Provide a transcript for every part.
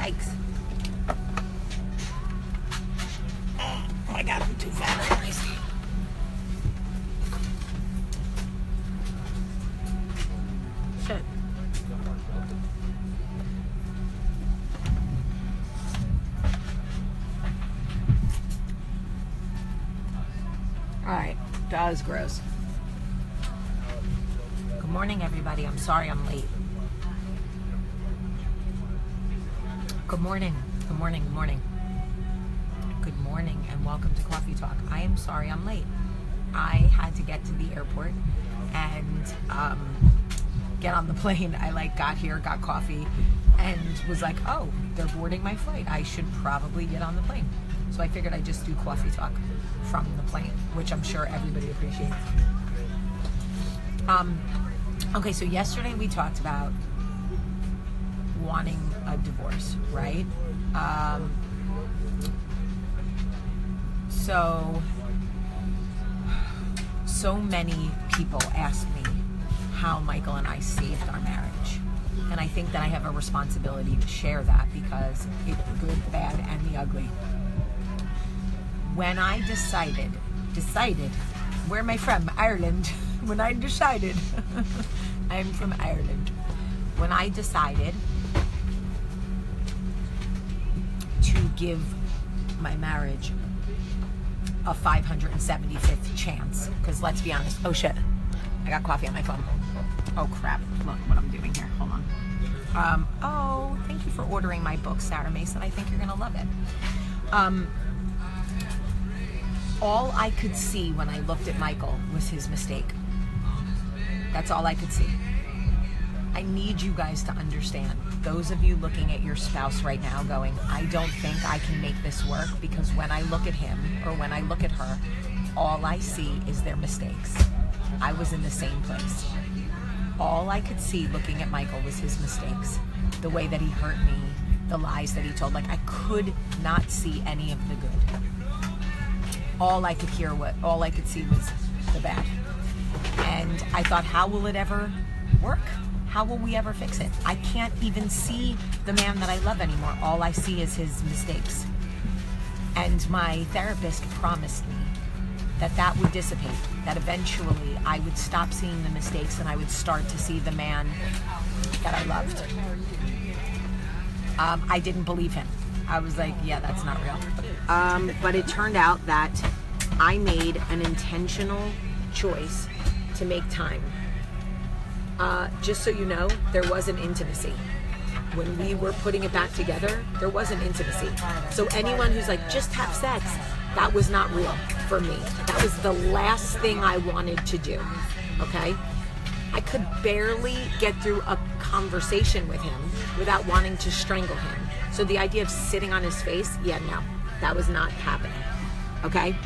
Yikes. Oh my God, I'm too fat. Shit. Alright, that was gross. Good morning, everybody. I'm sorry I'm late. Good morning. Good morning. Good morning. Good morning and welcome to Coffee Talk. I am sorry I'm late. I had to get to the airport and get on the plane. I got here, got coffee, and was like, oh, they're boarding my flight. I should probably get on the plane. So I figured I'd just do Coffee Talk from the plane, which I'm sure everybody appreciates. Okay, so yesterday we talked about wanting a divorce, right? So many people ask me how Michael and I saved our marriage. And I think that I have a responsibility to share that because it's the good, bad, and the ugly. When I decided, where am I from? Ireland. When I decided, I'm from Ireland. When I decided to give my marriage a 575th chance, because let's be honest, oh shit, I got coffee on my phone. Oh crap, look what I'm doing here, hold on. Oh, thank you for ordering my book, Sarah Mason. I think you're gonna love it. All I could see when I looked at Michael was his mistake. That's all I could see. I need you guys to understand, those of you looking at your spouse right now going, I don't think I can make this work, because when I look at him or when I look at her, all I see is their mistakes. I was in the same place. All I could see looking at Michael was his mistakes. The way that he hurt me, the lies that he told. I could not see any of the good. All I could see was the bad. And I thought, how will it ever work? How will we ever fix it? I can't even see the man that I love anymore. All I see is his mistakes. And my therapist promised me that that would dissipate, that eventually I would stop seeing the mistakes and I would start to see the man that I loved. I didn't believe him. I was like, yeah, that's not real. But it turned out that I made an intentional choice to make time. Just so you know, there wasn't intimacy. When we were putting it back together, there wasn't intimacy. So anyone who's like, just have sex, that was not real for me. That was the last thing I wanted to do, okay? I could barely get through a conversation with him without wanting to strangle him. So the idea of sitting on his face, yeah, no, that was not happening, okay?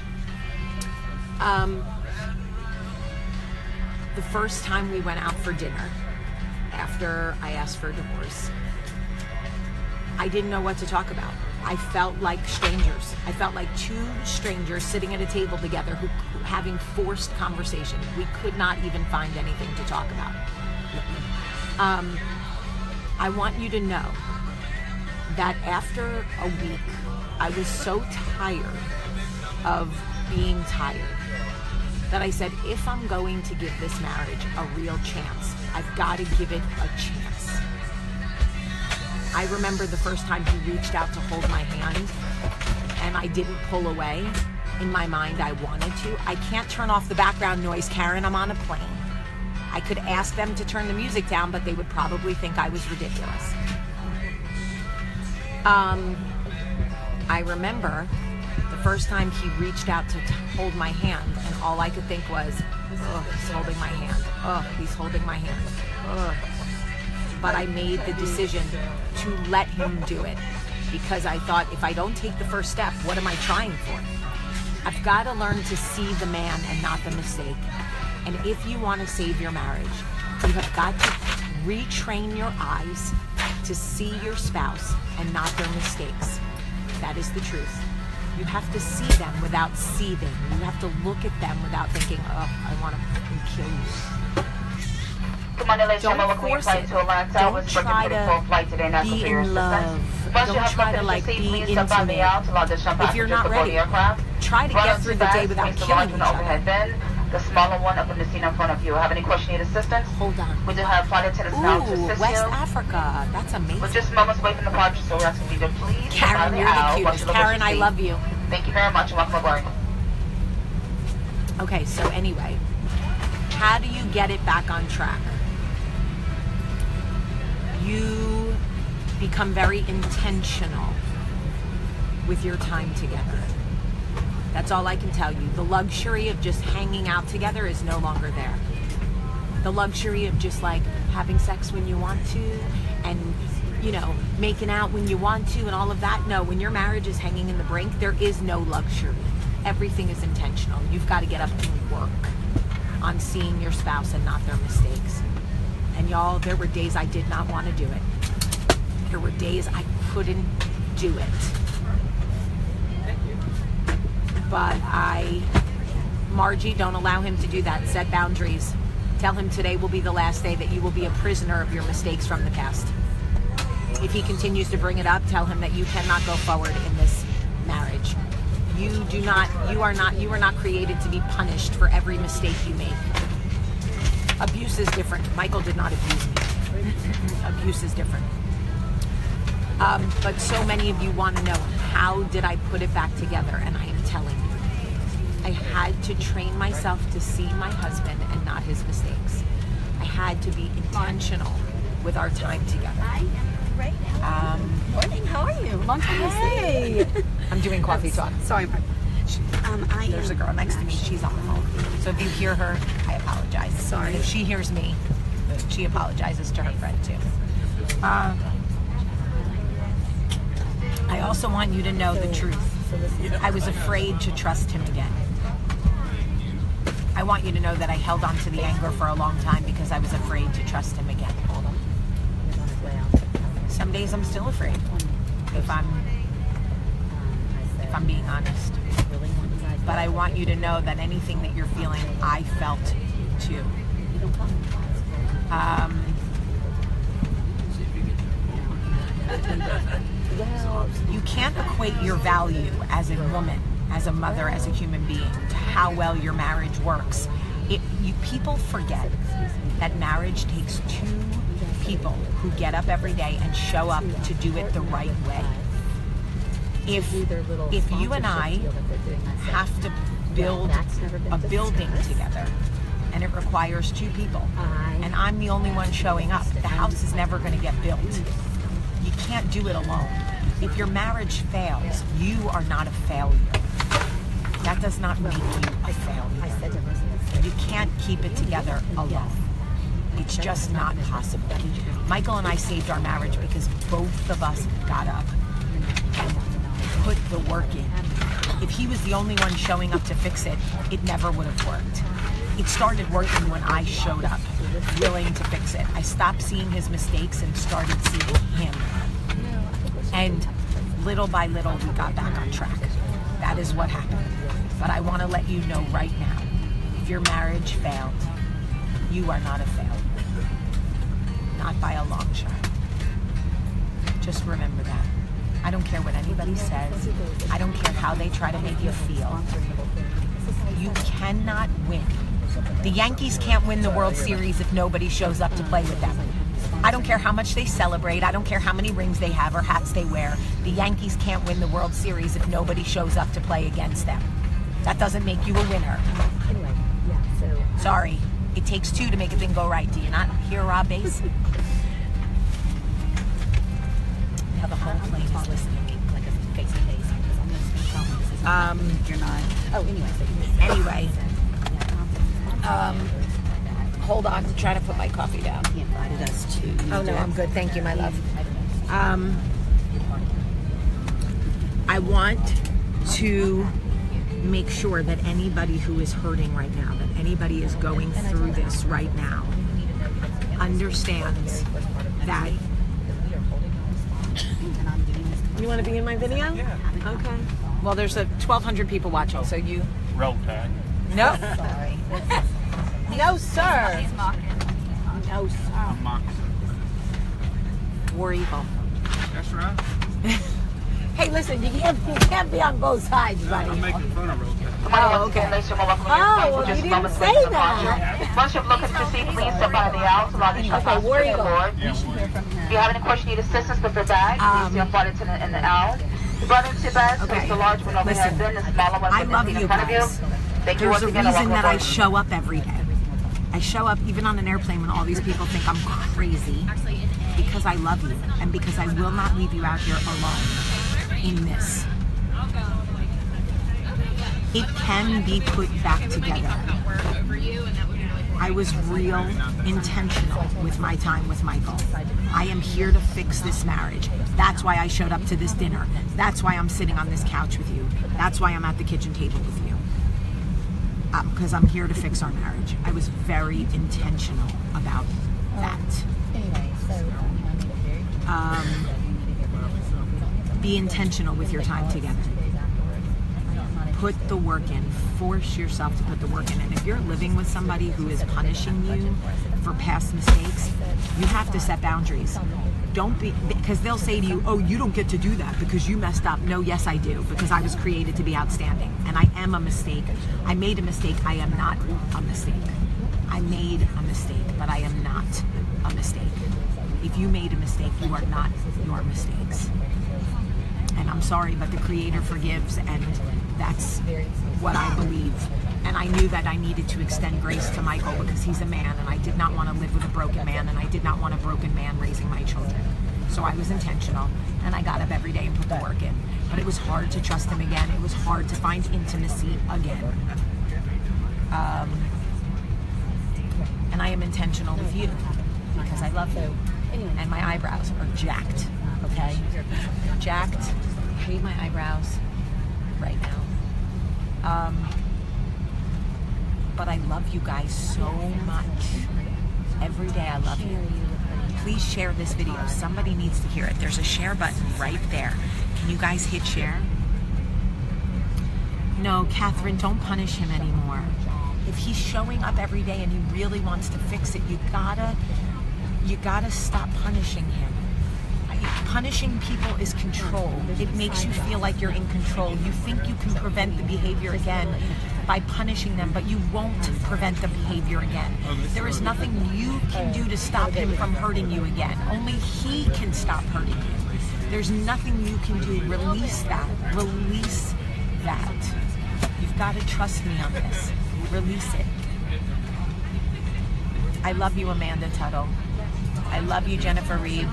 The first time we went out for dinner, after I asked for a divorce, I didn't know what to talk about. I felt like strangers. I felt like two strangers sitting at a table together who having forced conversation. We could not even find anything to talk about. I want you to know that after a week, I was so tired of being tired that I said, if I'm going to give this marriage a real chance, I've got to give it a chance. I remember the first time he reached out to hold my hand and I didn't pull away. In my mind, I wanted to. I can't turn off the background noise, Karen. I'm on a plane. I could ask them to turn the music down, but they would probably think I was ridiculous. I remember the first time he reached out to hold my hand, and all I could think was, oh, he's holding my hand. Oh, he's holding my hand. Oh. But I made the decision to let him do it, because I thought, if I don't take the first step, what am I trying for? I've got to learn to see the man and not the mistake. And if you want to save your marriage, you have got to retrain your eyes to see your spouse and not their mistakes. That is the truth. You have to see them without seething. You have to look at them without thinking, oh, I want to fucking kill you. Don't force it. Don't try to be in love. Don't try to like be intimate. If you're not ready, try to get through the day without killing each other. The smaller one up in the scene in front of you. Have any question, need assistance? Hold on. We do have flight attendants now to assist West you. Africa. That's amazing. We're just moments away from the departure, so we're asking you to please. Karen, you're the cutest. Karen, I love you. Thank you very much and welcome aboard. Okay, so anyway, how do you get it back on track? You become very intentional with your time together. That's all I can tell you. The luxury of just hanging out together is no longer there. The luxury of just like having sex when you want to and, you know, making out when you want to and all of that. No, when your marriage is hanging in the brink, there is no luxury. Everything is intentional. You've got to get up and work on seeing your spouse and not their mistakes. And y'all, there were days I did not want to do it. There were days I couldn't do it. But Margie, don't allow him to do that. Set boundaries. Tell him today will be the last day that you will be a prisoner of your mistakes from the past. If he continues to bring it up, tell him that you cannot go forward in this marriage. You are not created to be punished for every mistake you make. Abuse is different. Michael did not abuse me. Abuse is different. But so many of you want to know, how did I put it back together? And I am telling you, I had to train myself to see my husband and not his mistakes. I had to be intentional with our time together. Morning, how are you? Long time no see. I'm doing coffee talk. Sorry, there's a girl next to me. She's on the phone. So if you hear her, I apologize. Sorry. And if she hears me, she apologizes to her friend too. I also want you to know the truth. I was afraid to trust him again. I want you to know that I held on to the anger for a long time because I was afraid to trust him again. Some days I'm still afraid, if I'm being honest. But I want you to know that anything that you're feeling, I felt too. You can't equate your value as a woman, as a mother, as a human being, to how well your marriage works. People forget that marriage takes two people who get up every day and show up to do it the right way. If you and I have to build a building together, and it requires two people, and I'm the only one showing up, the house is never going to get built. You can't do it alone. If your marriage fails, you are not a failure. That does not make you a failure. You can't keep it together alone. It's just not possible. Michael and I saved our marriage because both of us got up and put the work in. If he was the only one showing up to fix it, it never would have worked. It started working when I showed up, willing to fix it. I stopped seeing his mistakes and started seeing him. And little by little, we got back on track. That is what happened. But I want to let you know right now, if your marriage failed, you are not a failure. Not by a long shot. Just remember that. I don't care what anybody says. I don't care how they try to make you feel. You cannot win. The Yankees can't win the World Series if nobody shows up to play with them. I don't care how much they celebrate. I don't care how many rings they have or hats they wear. The Yankees can't win the World Series if nobody shows up to play against them. That doesn't make you a winner. Sorry. It takes two to make a thing go right. Do you not hear Rob Bass? Now the whole plane is listening. Like a face-to-face. You're not. Oh, Anyway. Hold on. I'm trying to put my coffee down. He invited us to. Oh, no, I'm good. Thank you, my love. I want to make sure that anybody who is hurting right now, that anybody is going through this right now, understands that. You want to be in my video? Yeah. Okay. Well, there's 1,200 people watching, so you. Roll tag. No. Sorry. No, sir. No, stop. I'm mocking. War Eagle. That's right. Hey, listen, you can't be on both sides, buddy. I'm making fun of Rose. Good morning, Oh, once again, okay. ladies and gentlemen, welcome to Oh, your well, just you didn't moments say later that. departure. Once you've looking to see, please step by the aisle to allow the shuttle Okay, War to Eagle. board. Yeah, If you have any question, need assistance with your bag, please see a flight attendant in the aisle. The brother two bags, Okay. place the large one over Listen, here, then the smaller one I in the love seat you in front of you. guys. Thank you There's once a again and reason welcome that I aboard. show up every day. I show up even on an airplane when all these people think I'm crazy because I love you and because I will not leave you out here alone in this. It can be put back together. I was real intentional with my time with Michael. I am here to fix this marriage. That's why I showed up to this dinner. That's why I'm sitting on this couch with you. That's why I'm at the kitchen table with you. Because I'm here to fix our marriage. I was very intentional about that. Anyway, so Be intentional with your time together. Put the work in. Force yourself to put the work in. And if you're living with somebody who is punishing you for past mistakes, you have to set boundaries. Don't be, because they'll say to you, oh, you don't get to do that because you messed up. No, yes, I do, because I was created to be outstanding. And I am a mistake. I made a mistake. I am not a mistake. I made a mistake, but I am not a mistake. If you made a mistake, you are not your mistakes. And I'm sorry, but the Creator forgives, and that's what I believe. And I knew that I needed to extend grace to Michael because he's a man, and I did not want to live with a broken man, and I did not want a broken man raising my children. So I was intentional, and I got up every day and put the work in. But it was hard to trust him again. It was hard to find intimacy again. And I am intentional with you because I love you. And my eyebrows are jacked, okay? Jacked. I hate my eyebrows right now. But I love you guys so much. Every day I love you. Please share this video. Somebody needs to hear it. There's a share button right there. Can you guys hit share? No, Catherine, don't punish him anymore. If he's showing up every day and he really wants to fix it, you gotta stop punishing him. Punishing people is control. It makes you feel like you're in control. You think you can prevent the behavior again by punishing them, but you won't prevent the behavior again. There is nothing you can do to stop him from hurting you again. Only he can stop hurting you. There's nothing you can do. Release that. Release that. You've got to trust me on this. Release it. I love you, Amanda Tuttle. I love you, Jennifer Reed.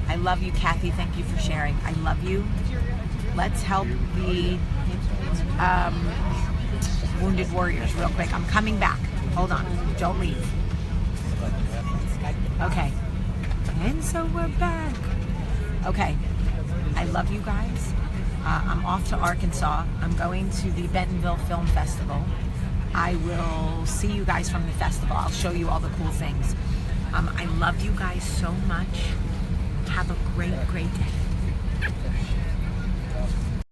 I love you, Kathy. Thank you for sharing. I love you. Let's help the wounded warriors real quick. I'm coming back. Hold on. Don't leave. Okay. And so we're back. Okay. I love you guys. I'm off to Arkansas. I'm going to the Bentonville Film Festival. I will see you guys from the festival. I'll show you all the cool things. I love you guys so much. Have a great, great day.